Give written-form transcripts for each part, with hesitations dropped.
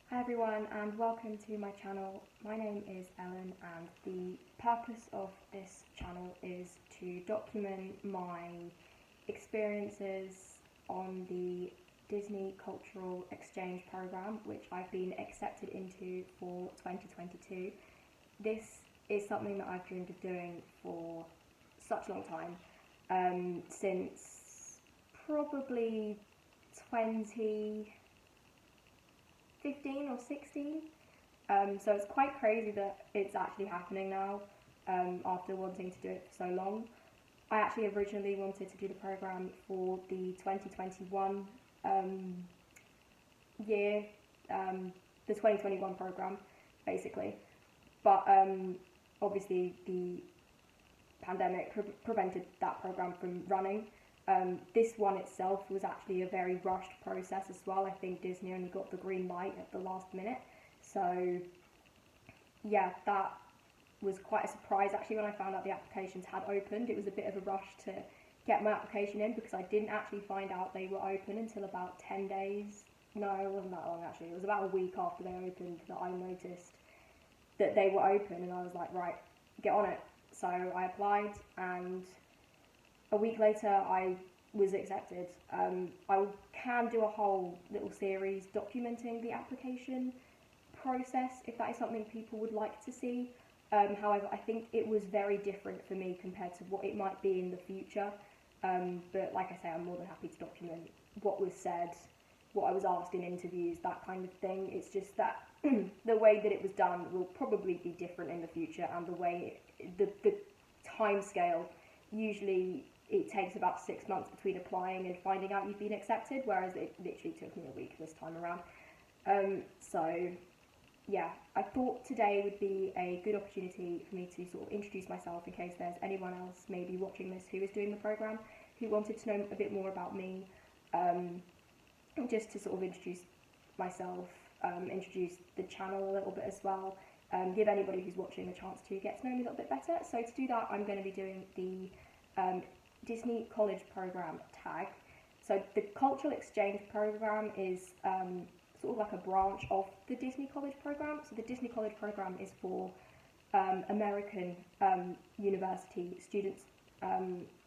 Hi everyone and welcome to my channel. My name is Ellen and the purpose of this channel is to document my experiences on the Disney Cultural Exchange Program, which I've been accepted into for 2022. This is something that I've dreamed of doing for such a long time, since probably 2015 or 16. So it's quite crazy that it's actually happening now, after wanting to do it for so long. I actually originally wanted to do the program for the 2021 year, the 2021 program basically, but obviously the pandemic prevented that program from running. This one itself was actually a very rushed process as well. I think Disney only got the green light at the last minute. So yeah, that was quite a surprise actually when I found out the applications had opened. It was a bit of a rush to get my application in because I didn't actually find out they were open until about 10 days. No, it wasn't that long actually. It was about a week after they opened that I noticed that they were open, and I was like, right, get on it. So I applied, and a week later I was accepted. I can do a whole little series documenting the application process if that is something people would like to see. However, I think it was very different for me compared to what it might be in the future. But like I say, I'm more than happy to document what was said, what I was asked in interviews, that kind of thing. It's just that the way that it was done will probably be different in the future, and the way, the time scale, usually it takes about 6 months between applying and finding out you've been accepted, whereas it literally took me a week this time around. So yeah, I thought today would be a good opportunity for me to sort of introduce myself in case there's anyone else maybe watching this who is doing the programme who wanted to know a bit more about me, just to sort of introduce myself, introduce the channel a little bit as well, give anybody who's watching a chance to get to know me a little bit better. So to do that, I'm going to be doing the Disney College Program tag. So the Cultural Exchange Program is sort of like a branch of the Disney College Program. So the Disney College Program is for American university students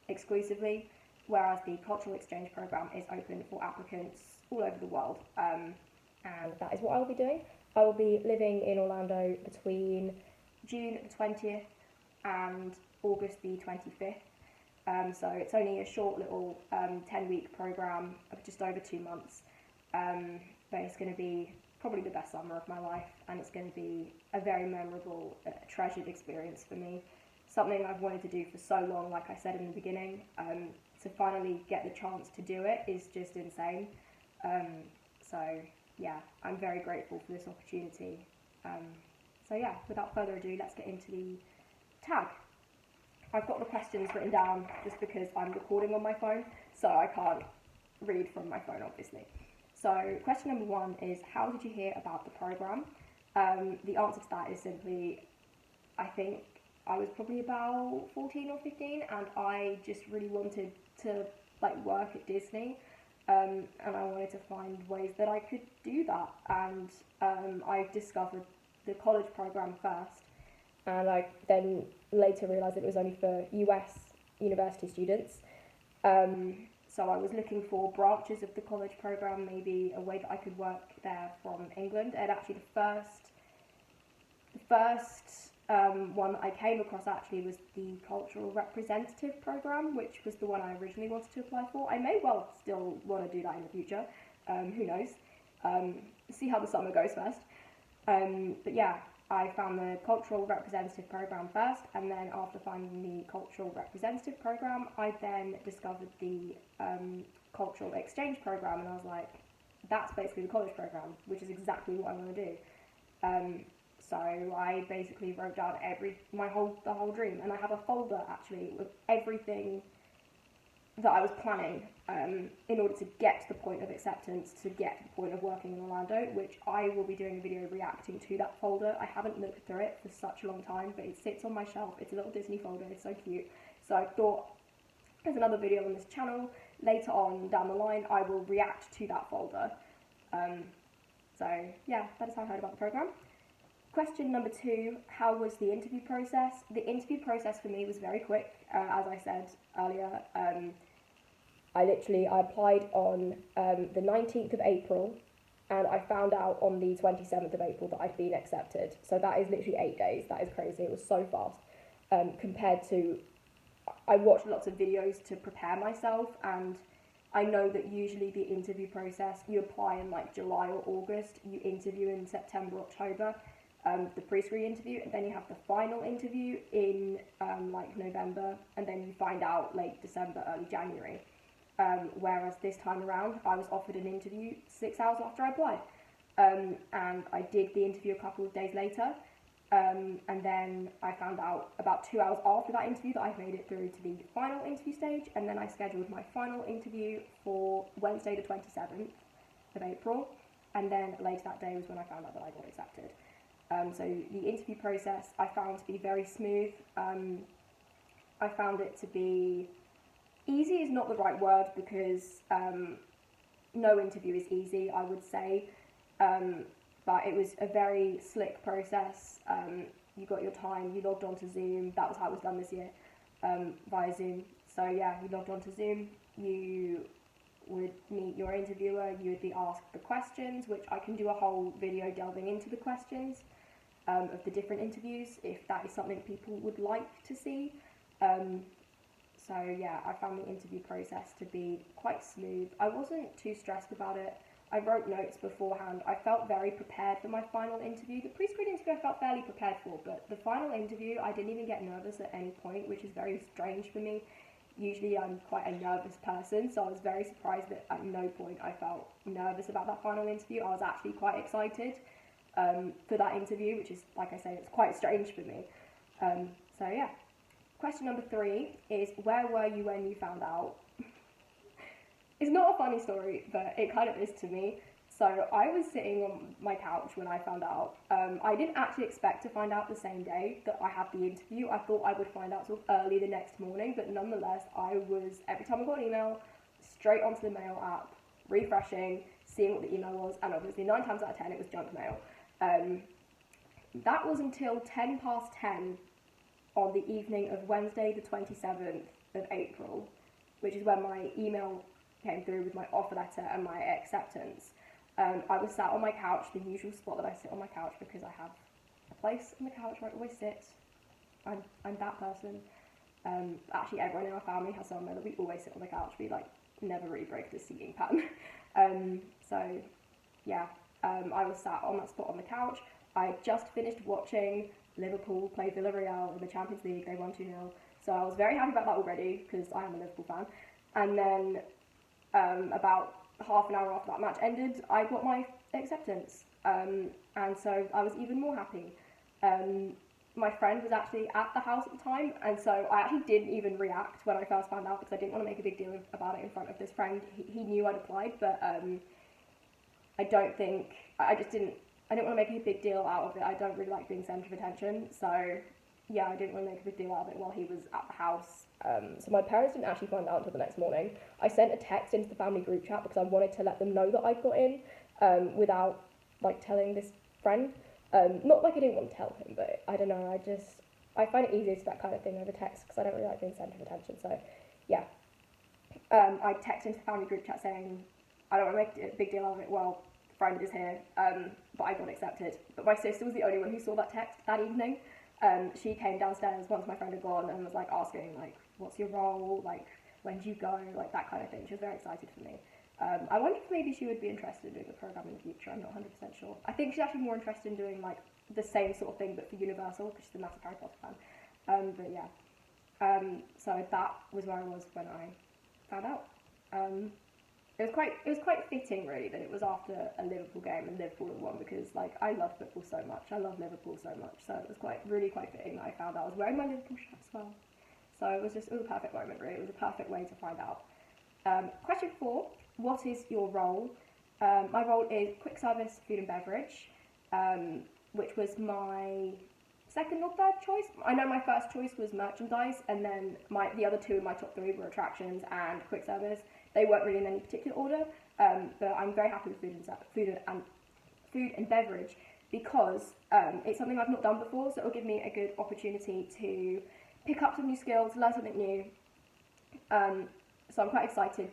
exclusively, whereas the Cultural Exchange Program is open for applicants all over the world. And that is what I will be doing. I will be living in Orlando between June the 20th and August the 25th. So it's only a short little 10-week program of just over 2 months, but it's going to be probably the best summer of my life, and it's going to be a very memorable, treasured experience for me. Something I've wanted to do for so long, like I said in the beginning. To finally get the chance to do it is just insane. So yeah, I'm very grateful for this opportunity. So yeah, without further ado, let's get into the tag. I've got the questions written down just because I'm recording on my phone, so I can't read from my phone, obviously. So question number 1 is, how did you hear about the program? The answer to that is simply, I think I was probably about 14 or 15, and I just really wanted to work at Disney, and I wanted to find ways that I could do that, and I discovered the college program first, and I then later realised it was only for US university students. So I was looking for branches of the college program, maybe a way that I could work there from England. And actually the first one that I came across actually was the cultural representative program, which was the one I originally wanted to apply for. I may well still want to do that in the future, who knows, see how the summer goes first. But yeah, I found the cultural representative program first, and then after finding the cultural representative program, I then discovered the cultural exchange program, and I was like, that's basically the college program, which is exactly what I want to do. So I basically wrote down the whole dream, and I have a folder actually with everything that I was planning in order to get to the point of acceptance, to get to the point of working in Orlando, which I will be doing a video reacting to that folder. I haven't looked through it for such a long time, but it sits on my shelf. It's a little Disney folder, it's so cute. So I thought, there's another video on this channel, later on down the line I will react to that folder. So yeah, that is how I heard about the programme. Question number 2, how was the interview process? The interview process for me was very quick, as I said earlier. I applied on the 19th of April, and I found out on the 27th of April that I'd been accepted. So that is literally 8 days. That is crazy. It was so fast compared to, I watched lots of videos to prepare myself, and I know that usually the interview process, you apply in like July or August, you interview in September, October, the pre-screen interview, and then you have the final interview in like November, and then you find out late December, early January. Whereas this time around, I was offered an interview 6 hours after I applied, and I did the interview a couple of days later, and then I found out about 2 hours after that interview that I'd made it through to the final interview stage, and then I scheduled my final interview for Wednesday the 27th of April, and then later that day was when I found out that I got accepted. So the interview process I found to be very smooth. I found it to be easy is not the right word, because no interview is easy, I would say, but it was a very slick process. You got your time, you logged onto Zoom. That was how it was done this year, via Zoom. So yeah, you logged onto Zoom, you would meet your interviewer, you would be asked the questions, which I can do a whole video delving into the questions of the different interviews, if that is something people would like to see. So yeah, I found the interview process to be quite smooth. I wasn't too stressed about it. I wrote notes beforehand. I felt very prepared for my final interview. The pre-screen interview I felt fairly prepared for, but the final interview I didn't even get nervous at any point, which is very strange for me. Usually I'm quite a nervous person, so I was very surprised that at no point I felt nervous about that final interview. I was actually quite excited for that interview, which is, like I say, it's quite strange for me. So yeah. Question number 3 is, where were you when you found out? It's not a funny story, but it kind of is to me. So I was sitting on my couch when I found out. I didn't actually expect to find out the same day that I had the interview. I thought I would find out sort of early the next morning, but nonetheless, every time I got an email, straight onto the mail app, refreshing, seeing what the email was, and obviously 9 times out of 10 it was junk mail. That was until 10 past 10 on the evening of Wednesday the 27th of April, which is when my email came through with my offer letter and my acceptance. I was sat on my couch, the usual spot that I sit on my couch, because I have a place on the couch where I always sit. I'm that person. Actually, everyone in our family has somewhere that we always sit on the couch. We never really break the seating pattern. So yeah, I was sat on that spot on the couch. I just finished watching Liverpool play Villarreal in the Champions League. They won 2-0. So I was very happy about that already, because I am a Liverpool fan. And then about half an hour after that match ended, I got my acceptance. And so I was even more happy. My friend was actually at the house at the time, and so I actually didn't even react when I first found out, because I didn't want to make a big deal about it in front of this friend. He knew I'd applied, but I didn't want to make a big deal out of it. I don't really like being centre of attention, so yeah, I didn't want to make a big deal out of it while he was at the house. So my parents didn't actually find out until the next morning. I sent a text into the family group chat because I wanted to let them know that I'd got in, without telling this friend. Not I didn't want to tell him, but I don't know, I find it easier to that kind of thing over text, because I don't really like being centre of attention. So yeah, I texted into the family group chat saying, I don't want to make a big deal out of it, well, the friend is here, but I got accepted. But my sister was the only one who saw that text that evening. She came downstairs once my friend had gone and was asking what's your role, when do you go, that kind of thing. She was very excited for me. I wonder if maybe she would be interested in doing the programme in the future. I'm not 100% sure. I think she's actually more interested in doing the same sort of thing but for Universal, because she's a massive Harry Potter fan. But yeah, so that was where I was when I found out. It was quite fitting, really, that it was after a Liverpool game and Liverpool had won, because I love football so much. I love Liverpool so much, so it was really quite fitting that I found out. I was wearing my Liverpool shirt as well, so it was a perfect moment, really. It was a perfect way to find out. Question 4: what is your role? My role is quick service food and beverage, which was my second or third choice. I know my first choice was merchandise, and then the other two in my top 3 were attractions and quick service. They weren't really in any particular order, but I'm very happy with food and beverage, because it's something I've not done before, so it'll give me a good opportunity to pick up some new skills, learn something new. So I'm quite excited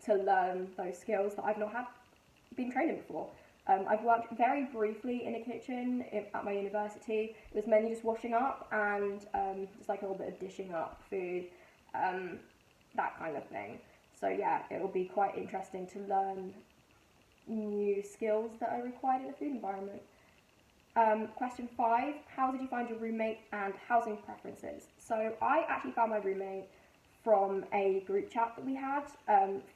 to learn those skills that I've not been trained in before. I've worked very briefly in a kitchen at my university. It was mainly just washing up and just like a little bit of dishing up food, that kind of thing. So yeah, it will be quite interesting to learn new skills that are required in a food environment. Question 5, how did you find your roommate and housing preferences? So I actually found my roommate from a group chat that we had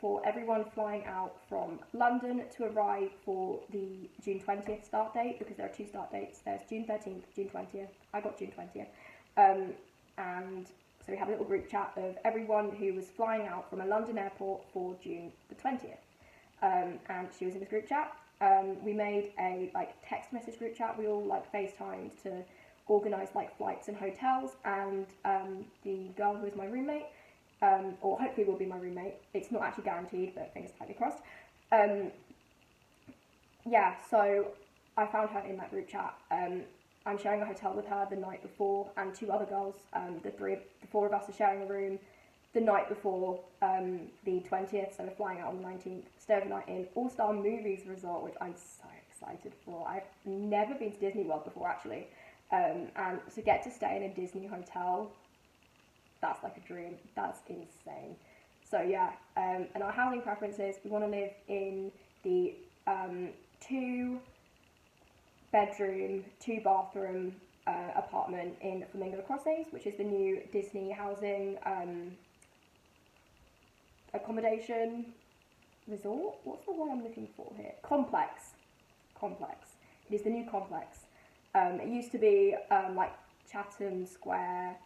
for everyone flying out from London to arrive for the June 20th start date, because there are 2 start dates. There's June 13th, June 20th. I got June 20th. And so we had a little group chat of everyone who was flying out from a London airport for June the 20th. And she was in this group chat. We made a text message group chat. We all FaceTimed to organise flights and hotels, and the girl who was my roommate, or hopefully will be my roommate. It's not actually guaranteed, but fingers tightly crossed. Yeah, so I found her in that group chat. I'm sharing a hotel with her the night before, and 2 other girls. The 4 of us are sharing a room the night before the 20th, so we're flying out on the 19th, stay overnight in All-Star Movies Resort, which I'm so excited for. I've never been to Disney World before, actually, and to get to stay in a Disney hotel, that's like a dream. That's insane. So yeah, and our housing preferences, we want to live in the 2-bedroom, 2-bathroom apartment in Flamingo Crossings, which is the new Disney housing accommodation resort. What's the word I'm looking for here? Complex. It is the new complex. It used to be Chatham Square,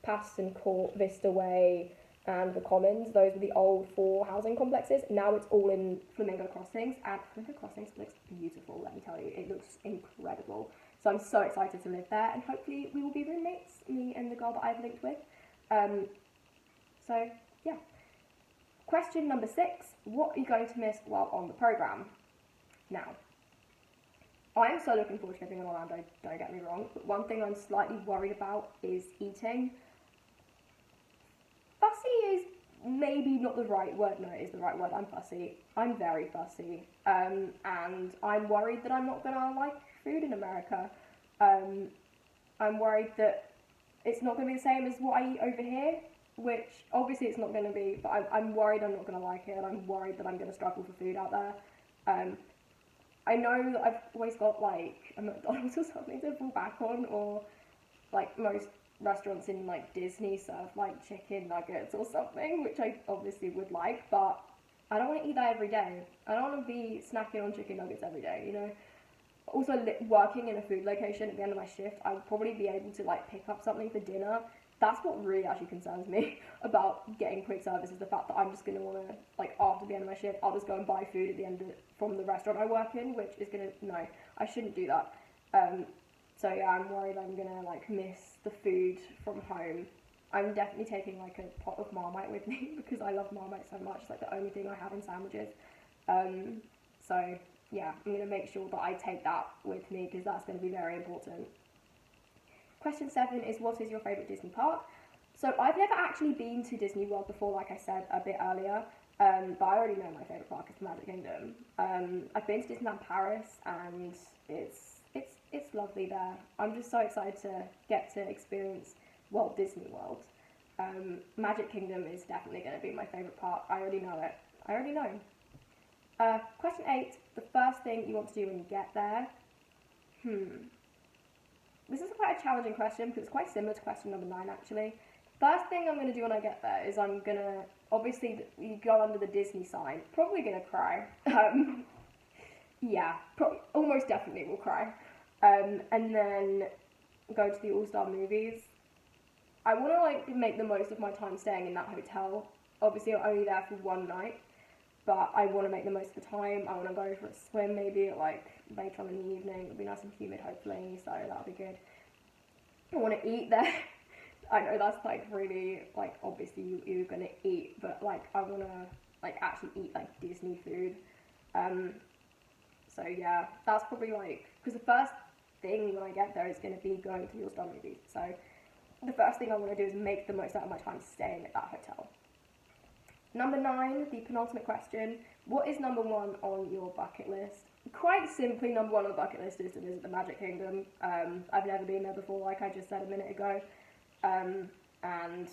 Patterson Court, Vista Way, and the Commons. Those were the old 4 housing complexes. Now it's all in Flamingo Crossings, and Flamingo Crossings looks beautiful, let me tell you. It looks incredible. So I'm so excited to live there, and hopefully we will be roommates, me and the girl that I've linked with. So yeah. Question number 6, what are you going to miss while on the programme? Now, I am so looking forward to living in Orlando, don't get me wrong, but one thing I'm slightly worried about is eating. Fussy is maybe not the right word. No, it is the right word. I'm fussy. I'm very fussy. And I'm worried that I'm not going to like food in America. I'm worried that it's not going to be the same as what I eat over here, which obviously it's not going to be, but I'm worried I'm not going to like it, and I'm worried that I'm going to struggle for food out there. I know that I've always got a McDonald's or something to fall back on, or most restaurants in Disney serve chicken nuggets or something, which I obviously would like, but I don't want to eat that every day. I don't want to be snacking on chicken nuggets every day, you know. Also, working in a food location at the end of my shift, I would probably be able to pick up something for dinner. That's what really actually concerns me about getting quick service, is the fact that I'm just going to want to, after the end of my shift, I'll just go and buy food at the end from the restaurant I work in, which is going to, no, I shouldn't do that. So yeah, I'm worried I'm going to, miss the food from home. I'm definitely taking, a pot of Marmite with me, because I love Marmite so much. It's, the only thing I have in sandwiches. So, yeah, I'm going to make sure that I take that with me, because that's going to be very important. Question 7 is, what is your favourite Disney park? So I've never actually been to Disney World before, like I said a bit earlier, but I already know my favourite park is the Magic Kingdom. I've been to Disneyland Paris, and it's lovely there. I'm just so excited to get to experience Walt Disney World. Magic Kingdom is definitely going to be my favourite park. I already know it. I already know. Question 8, the first thing you want to do when you get there? This is quite a challenging question, because it's quite similar to question number 9, actually. First thing I'm going to do when I get there is I'm going to, obviously, you go under the Disney sign, probably going to cry. Yeah, almost definitely will cry. And then go to the All-Star Movies. I want to, make the most of my time staying in that hotel. Obviously, I'm only there for one night, but I want to make the most of the time. I want to go for a swim, maybe at, later on in the evening. It'll be nice and humid, hopefully, so that'll be good. I want to eat there. I know that's, really, obviously you're going to eat, but, I want to, actually eat, Disney food. So yeah, that's probably like, because the first thing when I get there is going to be going to the all-star movies. So the first thing I want to do is make the most out of my time staying at that hotel. Number 9, the penultimate question. What is number 1 on your bucket list? Quite simply, number 1 on the bucket list is to visit the Magic Kingdom. I've never been there before, like I just said a minute ago. And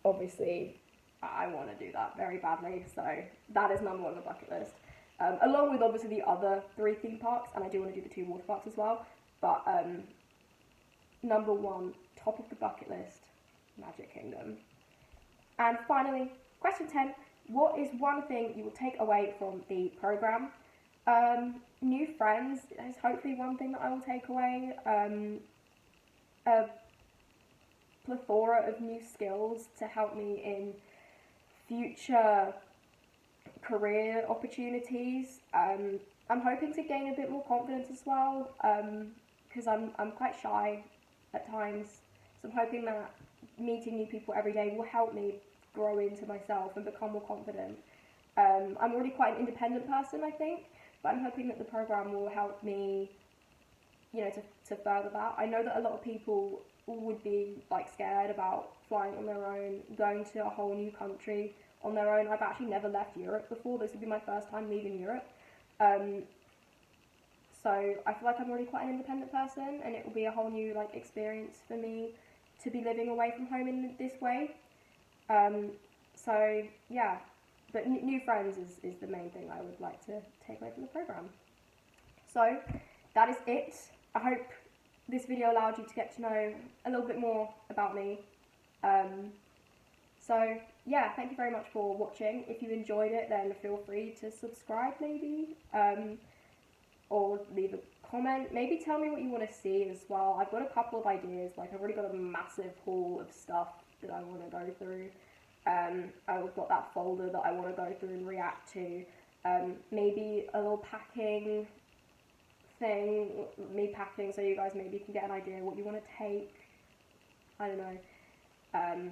obviously, I want to do that very badly. So that is number 1 on the bucket list. Along with obviously the other 3 theme parks, and I do want to do the 2 water parks as well. But number 1, top of the bucket list, Magic Kingdom. And finally, question 10, what is one thing you will take away from the program? New friends is hopefully one thing that I will take away. A plethora of new skills to help me in future career opportunities. I'm hoping to gain a bit more confidence as well, because I'm quite shy at times. So I'm hoping that meeting new people every day will help me grow into myself and become more confident. I'm already quite an independent person, I think, but I'm hoping that the program will help me, to further that. I know that a lot of people would be like scared about flying on their own, going to a whole new country on their own. I've actually never left Europe before. This would be my first time leaving Europe. So I feel like I'm already quite an independent person, and it will be a whole new experience for me to be living away from home in this way. So yeah, but new friends is the main thing I would like to take away from the program. So that is it. I hope this video allowed you to get to know a little bit more about me. So yeah, thank you very much for watching. If you enjoyed it, then feel free to subscribe maybe, or leave a comment. Maybe tell me what you want to see as well. I've got a couple of ideas. I've already got a massive haul of stuff that I want to go through. I've got that folder that I want to go through and react to. Maybe a little packing thing, me packing, so you guys maybe can get an idea what you want to take. I don't know.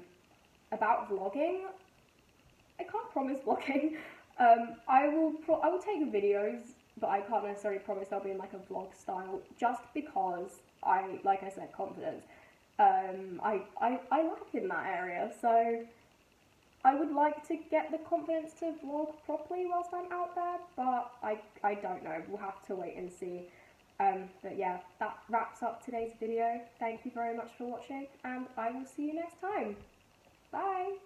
About vlogging, I can't promise vlogging. I will take videos, but I can't necessarily promise they'll be in a vlog style, just because like I said, confidence. I lack in that area, so I would like to get the confidence to vlog properly whilst I'm out there, but I don't know. We'll have to wait and see. But yeah, that wraps up today's video. Thank you very much for watching, and I will see you next time. Bye!